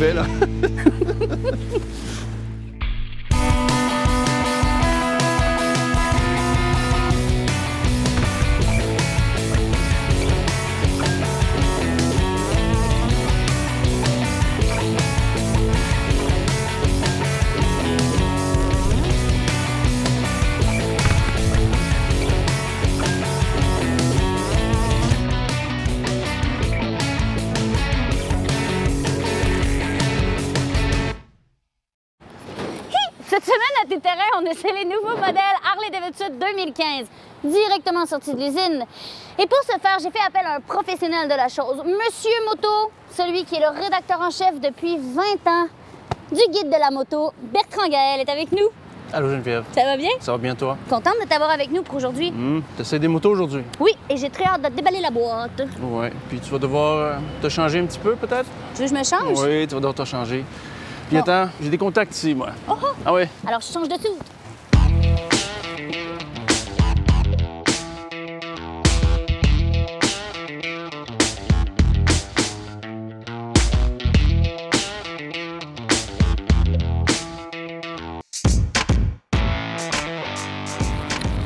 fais, là? Cette semaine, à Tes Terrains, on essaie les nouveaux modèles Harley-Davidson 2015, directement sortis de l'usine. Et pour ce faire, j'ai fait appel à un professionnel de la chose, Monsieur Moto, celui qui est le rédacteur en chef depuis 20 ans du Guide de la moto. Bertrand Gaël est avec nous. Allô Geneviève. Ça va bien? Ça va bien toi? Contente de t'avoir avec nous pour aujourd'hui. T'essaies des motos aujourd'hui? Oui, et j'ai très hâte de te déballer la boîte. Ouais. Puis tu vas devoir te changer un petit peu peut-être? Tu veux que je me change? Oui, tu vas devoir te changer. Puis attends, j'ai des contacts ici, moi. Oh, oh. Ah ouais? Alors je change de tout.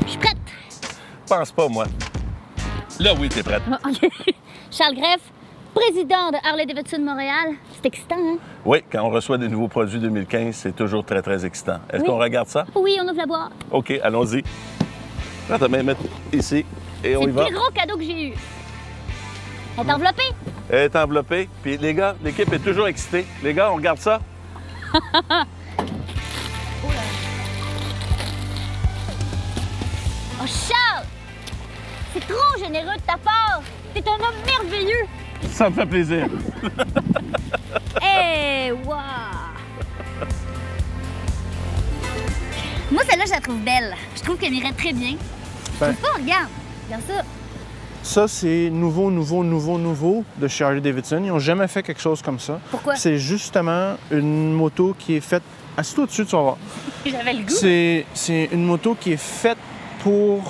Je suis prête. Pense pas, moi. Là, oui, t'es prête. Ah, OK. Charles Greff, président de Harley-Davidson Montréal. C'est excitant, hein? Oui, quand on reçoit des nouveaux produits 2015, c'est toujours très, très excitant. Est-ce Oui. qu'on regarde ça? Oui, on ouvre la boîte. OK, allons-y. Prends ta main, mettre ici, et on C'est y le va. plus gros cadeau que j'ai eu. Elle est enveloppée. Elle est enveloppée. Puis les gars, l'équipe est toujours excitée. Les gars, on regarde ça? Oh, Charles! C'est trop généreux de ta part! T'es un homme merveilleux! Ça me fait plaisir. Eh, wow! Moi, celle-là, je la trouve belle. Je trouve qu'elle irait très bien. Ben. Tu trouves pas? Regarde! Regarde ça! Ça, c'est nouveau de chez Harley-Davidson. Ils n'ont jamais fait quelque chose comme ça. Pourquoi? C'est justement une moto qui est faite... Assis-toi dessus, tu vas voir. J'avais le goût. C'est une moto qui est faite pour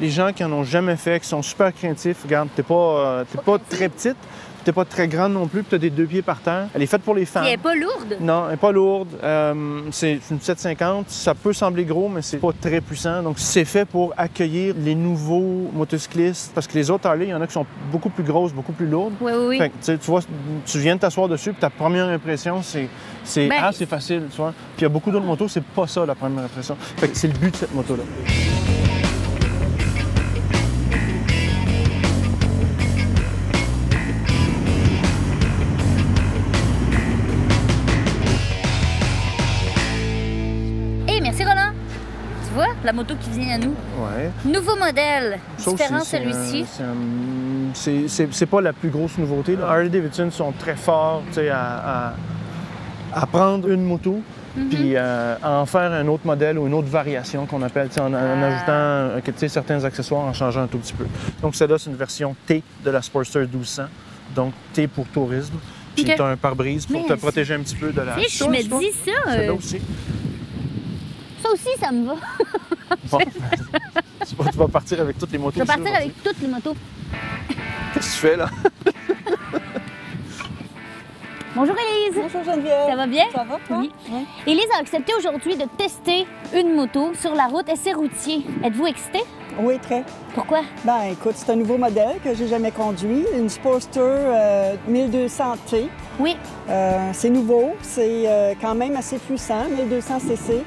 les gens qui en ont jamais fait, qui sont super craintifs. Regarde, t'es pas très petite, t'es pas très grande non plus, puis t'as des 2 pieds par terre. Elle est faite pour les femmes. Puis elle est pas lourde. Non, elle n'est pas lourde. C'est une 750. Ça peut sembler gros, mais c'est pas très puissant. Donc, c'est fait pour accueillir les nouveaux motocyclistes. Parce que les autres Harley, il y en a qui sont beaucoup plus grosses, beaucoup plus lourdes. Oui, oui, oui. Fait que, tu sais, tu vois, tu viens de t'asseoir dessus, puis ta première impression, c'est Ben, ah, c'est facile, tu vois. Puis il y a beaucoup d'autres motos, c'est pas ça la première impression. Fait que c'est le but de cette moto-là. Hey, merci Roland! Tu vois, la moto qui vient à nous. Ouais. Nouveau modèle, Ça différent aussi, celui-ci. c'est pas la plus grosse nouveauté. là. Harley-Davidson sont très forts, tu sais, à prendre une moto puis à en faire un autre modèle ou une autre variation qu'on appelle, tu sais, en ajoutant tu sais, certains accessoires, en changeant un tout petit peu. Donc celle-là, c'est une version T de la Sportster 1200, donc T pour tourisme. Puis Ok. tu as un pare-brise pour Mais te protéger un petit peu de la... Tu sais, je me dis ça. Celle-là aussi. Ça aussi, ça me va. Bon. Tu vas partir avec toutes les motos. Je vais ici partir aujourd'hui. avec toutes les motos. Qu'est-ce que tu fais, là? Bonjour Élise! Bonjour Geneviève. Ça va bien? Ça va, toi? Oui. Élise a accepté aujourd'hui de tester une moto sur la route essai routier. Êtes-vous excitée? Oui, très. Pourquoi? Ben écoute, c'est un nouveau modèle que j'ai jamais conduit, une Sportster 1200T. Oui. C'est nouveau, c'est quand même assez puissant, 1200 cc.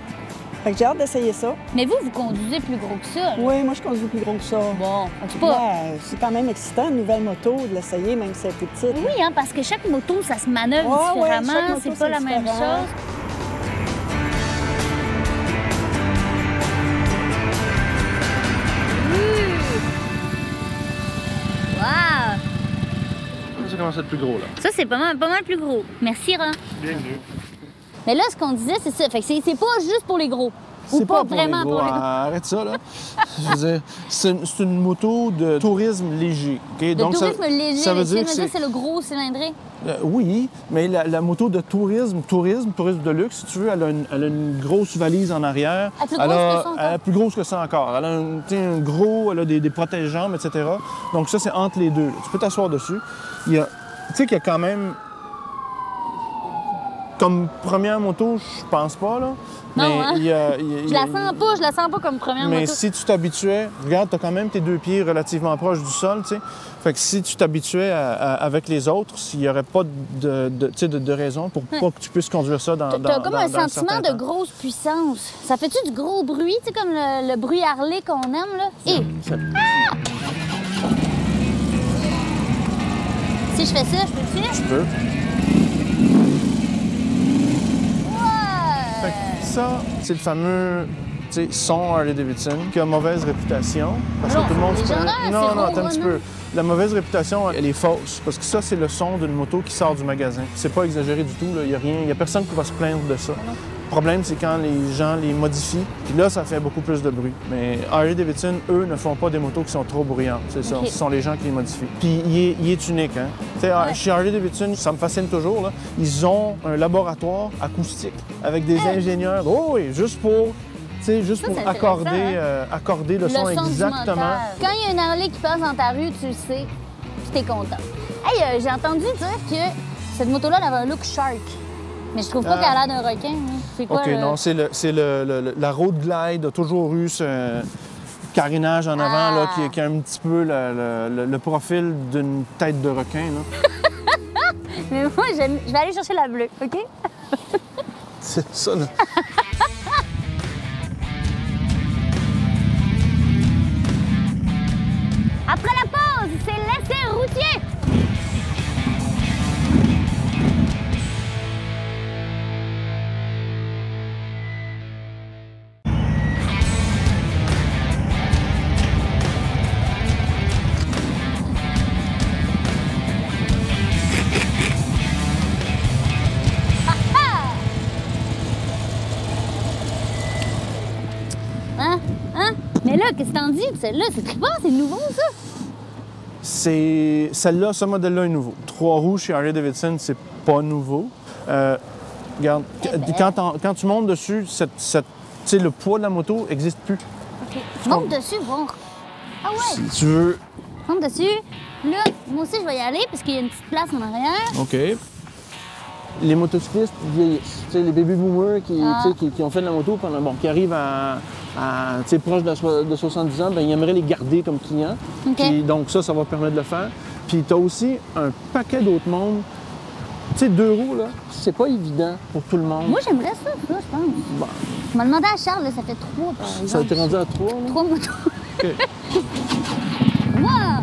Fait que j'ai hâte d'essayer ça. Mais vous conduisez plus gros que ça. là. Oui, moi je conduis plus gros que ça. Bon, c'est pas... Ouais, c'est quand même excitant, une nouvelle moto, de l'essayer, même si elle est plus petite. Oui, hein, parce que chaque moto, ça se manœuvre Ouais, ouais, chaque différemment. moto, C'est pas c'est la même différent. chose. Wow! Ça commence à être plus gros, là. Ça, c'est pas mal plus gros. Merci, Ron. Bienvenue. Mais là, ce qu'on disait, c'est ça. Fait que c'est pas juste pour les gros. Ou C'est pas pour vraiment les gros. pour les gros. Arrête ça, là. Je veux dire, c'est une moto de tourisme léger. OK? De Donc, tourisme léger, ça veut dire que c'est le gros cylindré. oui, mais la moto de tourisme de luxe, si tu veux, elle a une grosse valise en arrière. Elle est plus grosse que ça encore. Elle est plus grosse que ça encore. Elle a un gros, elle a des protège-jambes, etc. Donc ça, c'est entre les deux. là. Tu peux t'asseoir dessus. Tu sais qu'il y a quand même... Comme première moto, je pense pas, là. Non, Mais hein? Je la sens pas comme première Mais moto. si tu t'habituais, regarde, tu as quand même tes 2 pieds relativement proches du sol, tu sais. Fait que si tu t'habituais avec les autres, il n'y aurait pas de raison pour pas que tu puisses conduire ça dans T'as comme un dans sentiment certain de temps. grosse puissance. Ça fait-tu du gros bruit, tu sais, comme le bruit Harley qu'on aime, là? Et si je fais ça, je peux le faire? Tu peux. Fait Ouais! que ça, c'est le fameux son Harley-Davidson qui a mauvaise réputation. Parce que Non, tout le monde c'est se légendaire, c'est Non, attends un ronronnant. petit peu. La mauvaise réputation, elle est fausse. Parce que ça, c'est le son d'une moto qui sort du magasin. C'est pas exagéré du tout. Il n'y a personne qui va se plaindre de ça. Le problème, c'est quand les gens les modifient. Puis là, ça fait beaucoup plus de bruit. Mais Harley-Davidson, eux, ne font pas des motos qui sont trop bruyantes. C'est ça. OK. Ce sont les gens qui les modifient. Puis il est unique. Hein? Tu sais, chez Harley-Davidson, ça me fascine toujours. Là. Ils ont un laboratoire acoustique avec des ingénieurs. Oh oui, juste pour... Juste Ça, pour c'est accorder, intéressant, accorder le son du exactement. moteur. Quand il y a une Harley qui passe dans ta rue, tu le sais, puis t'es content. Hey, j'ai entendu dire que cette moto-là, elle avait un look shark. Mais je trouve pas qu'elle a l'air d'un requin. Hein. C'est quoi, OK, non, c'est la Road Glide a toujours eu ce carénage en avant là, qui a un petit peu le profil d'une tête de requin. Là. Mais moi, je vais aller chercher la bleue, OK? C'est ça, là. Après la pause, c'est l'essai routier! Hein? Mais là, qu'est-ce que t'en dis? Celle-là, c'est trippant, c'est nouveau, ça? Celle-là, ce modèle-là est nouveau. 3 roues chez Harley-Davidson, c'est pas nouveau. Regarde, quand tu montes dessus, le poids de la moto n'existe plus. OK. Monte dessus, voir. Ah ouais? Si tu veux... Monte dessus. Là, moi aussi, je vais y aller parce qu'il y a une petite place en arrière. OK. Les motocyclistes vieillissent. Tu sais, les baby boomers qui ont fait de la moto pendant, qui arrivent à proche de 70 ans, ben, ils aimeraient les garder comme clients. OK. Puis, donc ça va permettre de le faire. Puis tu as aussi un paquet d'autres mondes. Tu sais, 2 roues, là, c'est pas évident pour tout le monde. Moi, j'aimerais ça, je pense. Bon, Je m'ai demandé à Charles, là, ça fait 3 par exemple. ça a été rendu à 3, là? 3 motos. OK. Wow!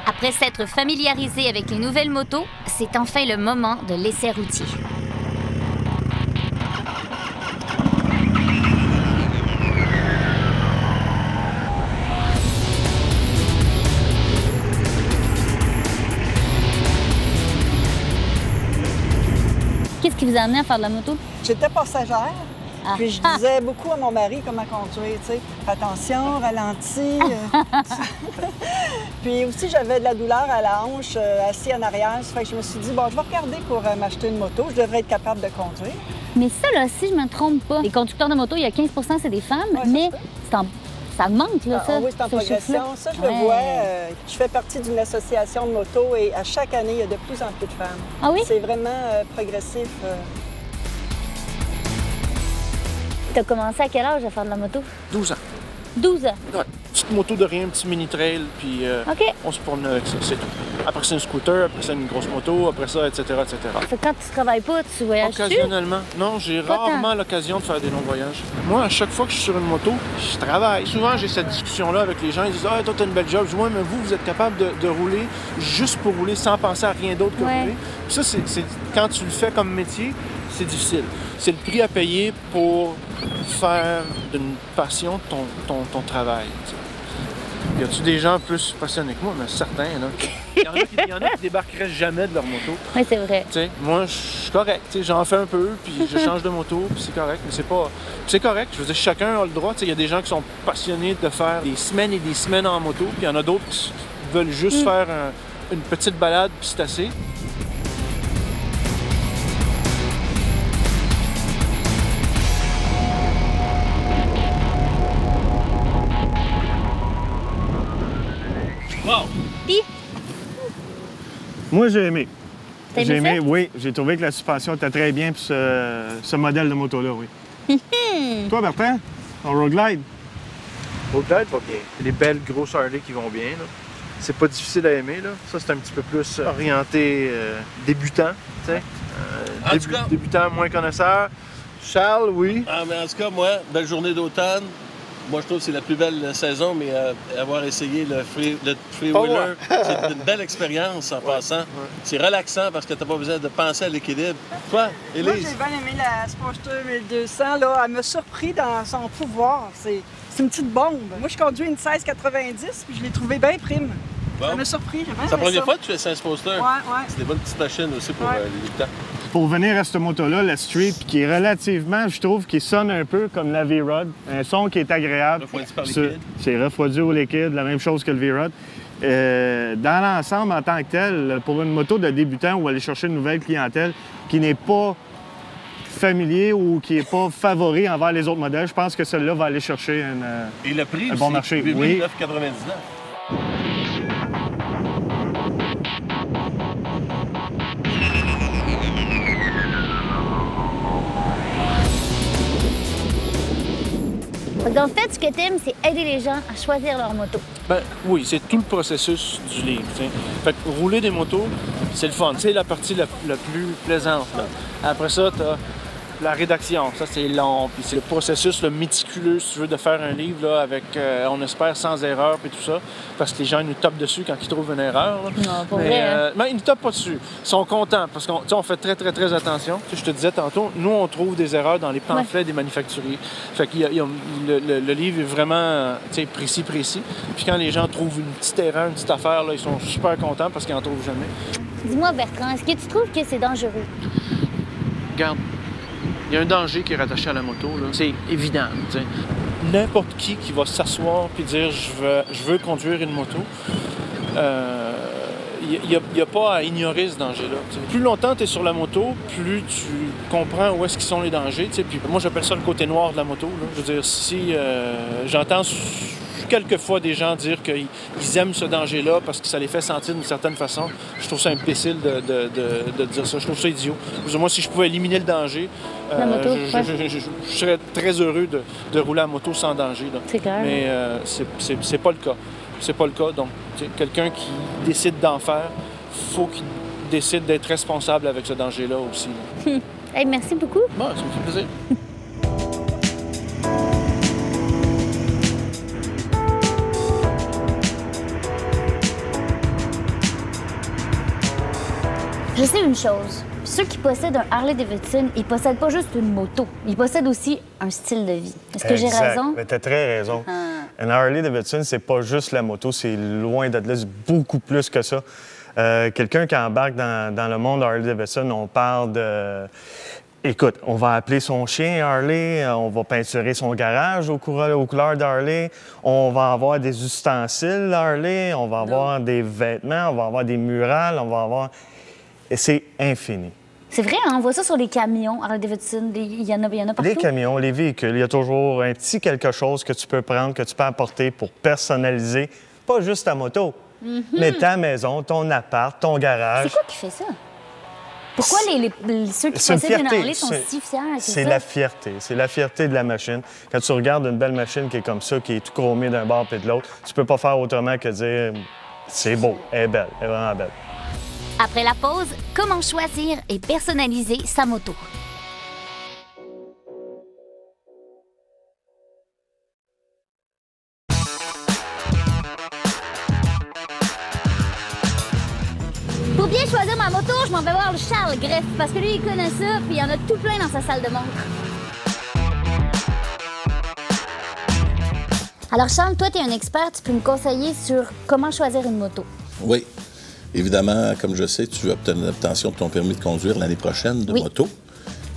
Après s'être familiarisé avec les nouvelles motos, c'est enfin le moment de l'essai routier. Qu'est-ce qui vous a amené à faire de la moto? J'étais passagère. Ah. Puis je disais beaucoup à mon mari comment conduire, tu sais. Fais attention, ralentis. Puis aussi, j'avais de la douleur à la hanche, assis en arrière. Ça fait que je me suis dit, bon, je vais regarder pour m'acheter une moto. Je devrais être capable de conduire. Mais ça, là, si je me trompe pas, les conducteurs de moto, il y a 15 c'est des femmes, Ouais, mais ça manque, là, ça. Ah, oui, c'est en ce chiffre-là. progression. Ça, je le Ouais. vois. Je fais partie d'une association de moto et à chaque année, il y a de plus en plus de femmes. Ah oui? C'est vraiment progressif. T'as commencé à quel âge à faire de la moto? 12 ans. 12 ans. Ouais. Petite moto de rien, petit mini-trail, puis OK. on se promenait avec ça, c'est tout. Après, c'est un scooter, après, c'est une grosse moto, après ça, etc., etc. Fait que quand tu travailles pas, tu voyages-tu? Occasionnellement. Non, j'ai Pas tant. rarement l'occasion de faire des longs voyages. Moi, à chaque fois que je suis sur une moto, je travaille. Souvent, j'ai cette discussion-là avec les gens. Ils disent « Ah, toi, t'as une belle job. » Je dis « Ouais, mais vous êtes capable de rouler juste pour rouler sans penser à rien d'autre que Ouais. rouler. » Puis ça, c'est quand tu le fais comme métier, c'est difficile. C'est le prix à payer pour faire d'une passion ton travail. Tu sais. Y a-tu des gens plus passionnés que moi? Mais certains, là. Il y en a qui débarqueraient jamais de leur moto. Oui, c'est vrai. Tu sais, moi, je suis correct. Tu sais, j'en fais un peu, puis je change de moto, puis c'est correct. Mais c'est pas... C'est correct. Je veux dire, chacun a le droit. Tu sais, il y a des gens qui sont passionnés de faire des semaines et des semaines en moto, puis il y en a d'autres qui veulent juste faire une petite balade, puis c'est assez. Wow! Puis, Moi, j'ai aimé. t'as J'ai aimé aimé, oui. J'ai trouvé que la suspension était très bien pour ce modèle de moto-là, oui. Toi, Bertrand, ton Road Glide? Road Glide va bien. C'est des belles grosses Harley qui vont bien, là. C'est pas difficile à aimer, là. Ça, c'est un petit peu plus orienté débutant, tu sais. En tout cas- Débutant, moins connaisseur. Charles, oui. Ah, mais en tout cas, moi, belle journée d'automne. Moi, je trouve que c'est la plus belle saison, mais avoir essayé le freewheeler, c'est une belle expérience en passant. C'est relaxant parce que tu n'as pas besoin de penser à l'équilibre. Toi, Moi, Élise? j'ai bien aimé la Sportster 1200. Là. Elle m'a surpris dans son pouvoir. C'est une petite bombe. Moi, je conduis une 1690 puis je l'ai trouvée bien prime. Bon. Ça m'a surpris. J'ai bien C'est la aimé première ça. fois que tu fais ça, un poster? Ouais, ouais. C'est des bonnes petites machines aussi pour Ouais. les débutants. Pour venir à cette moto-là, la Street, qui est relativement, je trouve, qui sonne un peu comme la V-Rod. Un son qui est agréable. Refroidi par liquide. C'est refroidi au liquide, la même chose que le V-Rod. Dans l'ensemble, en tant que tel, pour une moto de débutant ou aller chercher une nouvelle clientèle qui n'est pas familier ou qui n'est pas favori envers les autres modèles, je pense que celle-là va aller chercher Et le prix un aussi, bon marché. 8 Oui. 9,99. en fait, ce que t'aimes, c'est aider les gens à choisir leur moto. Ben oui, c'est tout le processus du livre. T'sais. Fait que rouler des motos, c'est le fun. C'est la partie la plus plaisante. Là. Après ça, t'as la rédaction. Ça, c'est long. Puis c'est le processus méticuleux, si tu veux, de faire un livre là, avec, on espère, sans erreur et tout ça. Parce que les gens ils nous tapent dessus quand ils trouvent une erreur. Là. Non, pas vrai, hein? Mais ils nous tapent pas dessus. Ils sont contents parce qu'on fait très, très, très attention. Tu sais, je te disais tantôt, nous, on trouve des erreurs dans les pamphlets des manufacturiers. Fait que le livre est vraiment précis. Puis quand les gens trouvent une petite erreur, une petite affaire, là, ils sont super contents parce qu'ils n'en trouvent jamais. Dis-moi, Bertrand, est-ce que tu trouves que c'est dangereux? Regarde, il y a un danger qui est rattaché à la moto, là. C'est évident. T'sais. N'importe qui va s'asseoir et dire je veux conduire une moto, il n'y a pas à ignorer ce danger-là. T'sais. Plus longtemps tu es sur la moto, plus tu comprends où est-ce qu'ils sont les dangers. T'sais. Puis moi, j'appelle ça le côté noir de la moto. Là. Je veux dire, si j'entends quelquefois des gens dire qu'ils aiment ce danger-là parce que ça les fait sentir d'une certaine façon, je trouve ça imbécile de dire ça. Je trouve ça idiot. Moi, si je pouvais éliminer le danger, La moto, je serais très heureux de rouler à moto sans danger. Là. C'est clair. Mais c'est pas le cas. C'est pas le cas. Donc, quelqu'un qui décide d'en faire, faut qu'il décide d'être responsable avec ce danger-là aussi. Hey, merci beaucoup. Bon, ça me fait plaisir. Je sais une chose. Ceux qui possèdent un Harley-Davidson, ils possèdent pas juste une moto, ils possèdent aussi un style de vie. Est-ce que j'ai raison? Tu as très raison. Une Harley-Davidson, c'est pas juste la moto, c'est loin d'être là, c'est beaucoup plus que ça. Quelqu'un qui embarque dans le monde Harley-Davidson, on parle de... Écoute, on va appeler son chien Harley, on va peinturer son garage aux couleurs d'Harley, on va avoir des ustensiles Harley, on va avoir des vêtements, on va avoir des murales, on va avoir... Et c'est infini. C'est vrai, hein? On voit ça sur les camions Harley-Davidson, il y en a partout. Les camions, les véhicules, il y a toujours un petit quelque chose que tu peux prendre, que tu peux apporter pour personnaliser, pas juste ta moto, mais ta maison, ton appart, ton garage. C'est quoi qui fait ça? Pourquoi ceux qui possèdent une Harley sont si fiers? C'est la fierté. C'est la fierté de la machine. Quand tu regardes une belle machine qui est comme ça, qui est tout chromée d'un bord et de l'autre, tu peux pas faire autrement que dire c'est beau, elle est belle, elle est vraiment belle. Après la pause, comment choisir et personnaliser sa moto? Pour bien choisir ma moto, je m'en vais voir Charles Greff, parce que lui, il connaît ça, puis il y en a tout plein dans sa salle de montre. Alors Charles, toi, tu es un expert, tu peux me conseiller sur comment choisir une moto. Oui. Évidemment, comme je sais, tu as l'obtention de ton permis de conduire l'année prochaine de moto.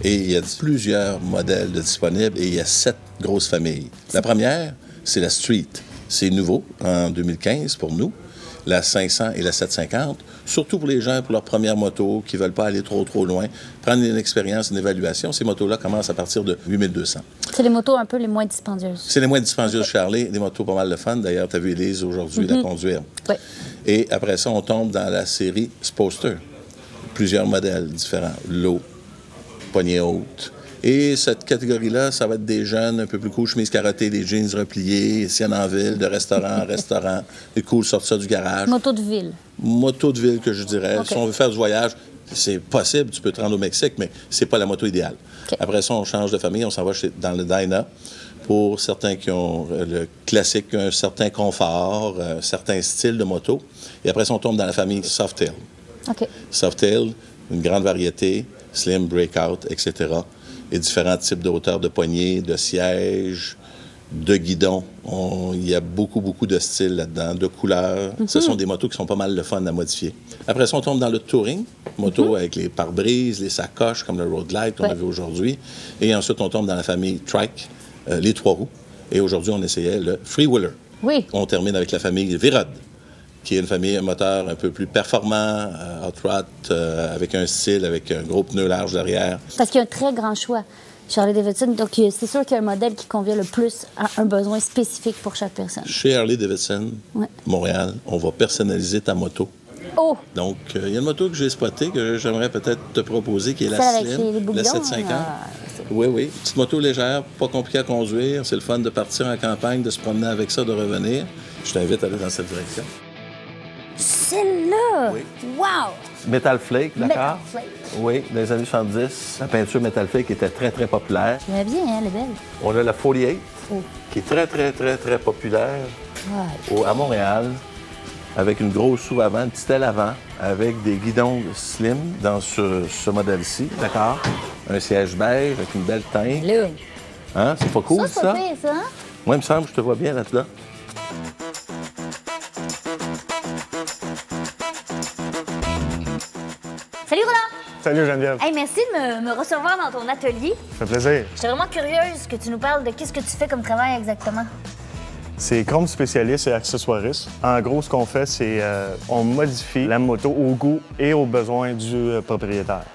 Et il y a plusieurs modèles disponibles et il y a 7 grosses familles. La première, c'est la Street. C'est nouveau, en 2015 pour nous. la 500 et la 750, surtout pour les gens pour leur première moto qui ne veulent pas aller trop loin, prendre une expérience, une évaluation. Ces motos-là commencent à partir de 8200. C'est les motos un peu les moins dispendieuses. C'est les moins dispendieuses chez Harley, des motos pas mal de fun. D'ailleurs, tu as vu Élise aujourd'hui la conduire. Oui. Et après ça, on tombe dans la série Sposter. Plusieurs modèles différents. Low, poignée haute. Et cette catégorie-là, ça va être des jeunes un peu plus cool, chemise carottée, des jeans repliés, s'il y en a en ville, de restaurant en restaurant, des cool sortir ça du garage. Moto de ville. Moto de ville, que je dirais. Okay. Si on veut faire du voyage, c'est possible, tu peux te rendre au Mexique, mais c'est pas la moto idéale. Okay. Après ça, on change de famille, on s'en va dans le Dyna. Pour certains qui ont le classique, un certain confort, un certain style de moto. Et après ça, on tombe dans la famille Softail. OK. Softail, une grande variété, slim, breakout, etc. Et différents types de hauteur de poignées, de sièges, de guidons. Il y a beaucoup de styles là-dedans, de couleurs. Ce sont des motos qui sont pas mal le fun à modifier. Après ça, on tombe dans le touring, moto avec les pare-brises, les sacoches, comme le Road Glide qu'on a vu aujourd'hui. Et ensuite, on tombe dans la famille trike, les 3 roues. Et aujourd'hui, on essayait le freewheeler. Oui. On termine avec la famille Virod, qui est une famille, un moteur un peu plus performant, hot rod, avec un style, avec un gros pneu large derrière. Parce qu'il y a un très grand choix chez Harley-Davidson. Donc, c'est sûr qu'il y a un modèle qui convient le plus à un besoin spécifique pour chaque personne. Chez Harley-Davidson, Montréal, on va personnaliser ta moto. Oh! Donc, il y a une moto que j'ai spotée que j'aimerais peut-être te proposer, qui est la Slim, la 750. Oui. Petite moto légère, pas compliquée à conduire. C'est le fun de partir en campagne, de se promener avec ça, de revenir. Je t'invite à aller dans cette direction. Celle-là! Oui. Wow! Metal Flake, d'accord? Metal Flake. Oui, dans les années 70, la peinture Metal Flake était très populaire. Je l'aime bien, hein, elle est belle. On a la 48, qui est très populaire à Montréal, avec une grosse roue avant, une petite aile avant, avec des guidons slim dans ce modèle-ci, d'accord? Un siège beige avec une belle teinte. Là. Hein? C'est pas cool, ça? C'est pas pire, ça, hein? Moi, il me semble que je te vois bien là-dedans. Salut, Roland! Salut Geneviève. Hey, merci de me recevoir dans ton atelier. Ça fait plaisir. J'étais vraiment curieuse que tu nous parles de qu'est-ce que tu fais comme travail exactement. C'est Chrome spécialiste et accessoiriste. En gros, ce qu'on fait, c'est on modifie la moto au goût et aux besoins du propriétaire.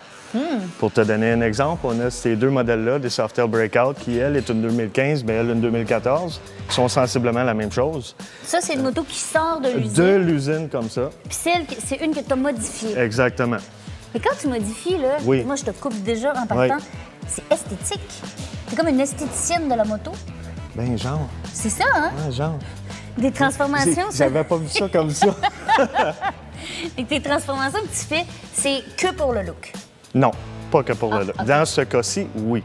Pour te donner un exemple, on a ces 2 modèles-là, des Softail Breakout, qui, elle, est une 2015, mais elle, une 2014, qui sont sensiblement la même chose. Ça, c'est une moto qui sort de l'usine. De l'usine, comme ça. Puis c'est une que tu as modifiée. Exactement. Mais quand tu modifies, là, moi, je te coupe déjà en partant, c'est esthétique. T'es comme une esthéticienne de la moto. Ben genre. C'est ça, hein? Ouais, genre. Des transformations. J'avais pas vu ça comme ça. Et tes transformations que tu fais, c'est que pour le look. Non, pas que pour le look. Okay. Dans ce cas-ci, oui.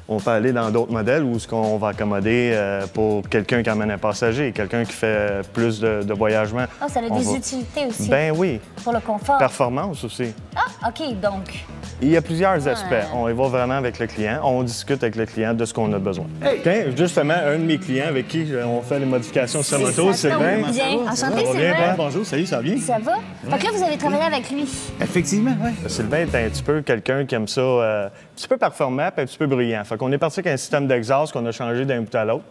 On peut aller dans d'autres modèles où ce qu'on va accommoder pour quelqu'un qui emmène un passager, quelqu'un qui fait plus de voyagement. Ah, ça a des utilités aussi. Ben oui. Pour le confort. Performance aussi. Ah, OK, donc. Il y a plusieurs aspects. On y va vraiment avec le client. On discute avec le client de ce qu'on a besoin. Tiens, justement, un de mes clients avec qui on fait les modifications sur sa moto, Sylvain. Bien. Enchanté, Ça va bien, Sylvain. bonjour, salut, ça va bien? Ça va? Fait que là, vous avez travaillé avec lui. Effectivement, oui. Sylvain est un petit peu quelqu'un qui aime ça, un petit peu performant puis un petit peu bruyant. Fait qu'on est parti avec un système d'exhaust qu'on a changé d'un bout à l'autre.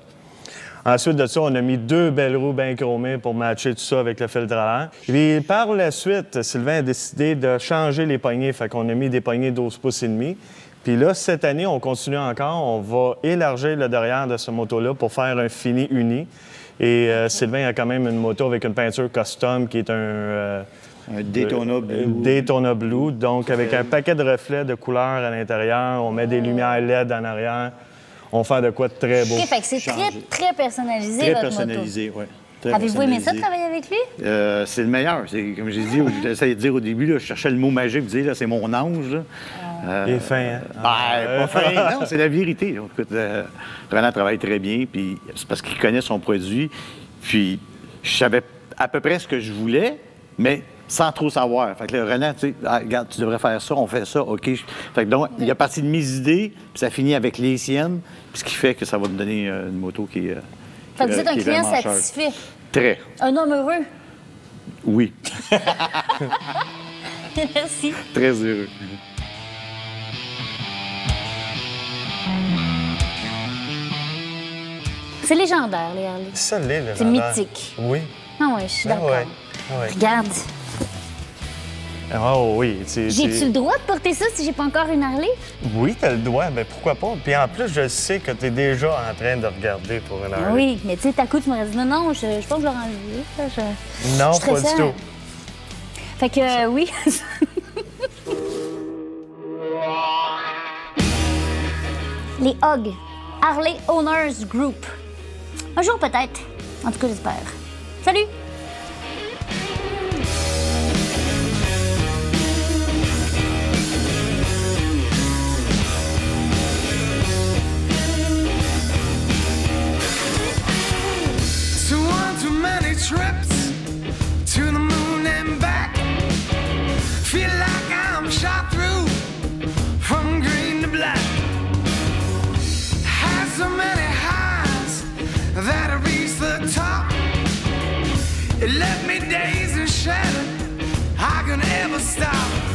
Ensuite de ça, on a mis 2 belles roues bien chromées pour matcher tout ça avec le filtre à l'air. Puis par la suite, Sylvain a décidé de changer les poignées. Fait qu'on a mis des poignées 12 pouces et demi. Puis là, cette année, on continue encore. On va élargir le derrière de ce moto-là pour faire un fini uni. Et Sylvain a quand même une moto avec une peinture custom qui est un Daytona Blue. Daytona Blue, donc avec un paquet de reflets de couleurs à l'intérieur. On met des lumières LED en arrière. On fait de quoi de très beau. OK, fait que c'est très personnalisé, Très votre personnalisé, oui. Avez-vous aimé ça, travailler avec lui? C'est le meilleur. Comme j'ai dit, j'essayais de dire au début, là, je cherchais le mot magique, vous dire, c'est mon ange. Il est fin, hein? Pas fin, non, c'est la vérité. Là. Écoute, Renan travaille très bien, puis c'est parce qu'il connaît son produit. Puis je savais à peu près ce que je voulais, mais sans trop savoir. Fait que là, Renan, tu sais, regarde, tu devrais faire ça, on fait ça, OK. Fait que donc, il a parti de mes idées, puis ça finit avec les siennes, puis ce qui fait que ça va me donner une moto qui est. Fait que vous êtes un qui est client vraiment satisfait. Très. Un homme heureux. Oui. Merci. Très heureux. C'est légendaire, les Harley. Ça l'est, le C'est radar. mythique. Oui. Ah oui, je suis d'accord. Ouais. Ouais. Regarde. Oh oui. J'ai-tu le droit de porter ça si j'ai pas encore une Harley? Oui, t'as le droit, mais pourquoi pas? Puis en plus, je sais que t'es déjà en train de regarder pour une Harley. Oui, mais tu sais, ta coup, tu m'aurais dit non, je pense que je vais enlever. Non, pas du tout. Fait que oui. Les HOG, Harley Owners Group. Un jour peut-être. En tout cas, j'espère. Salut! Trips to the moon and back. Feel like I'm shot through from green to black. Had so many highs that I reached the top. It left me dazed and shattered. I could never stop.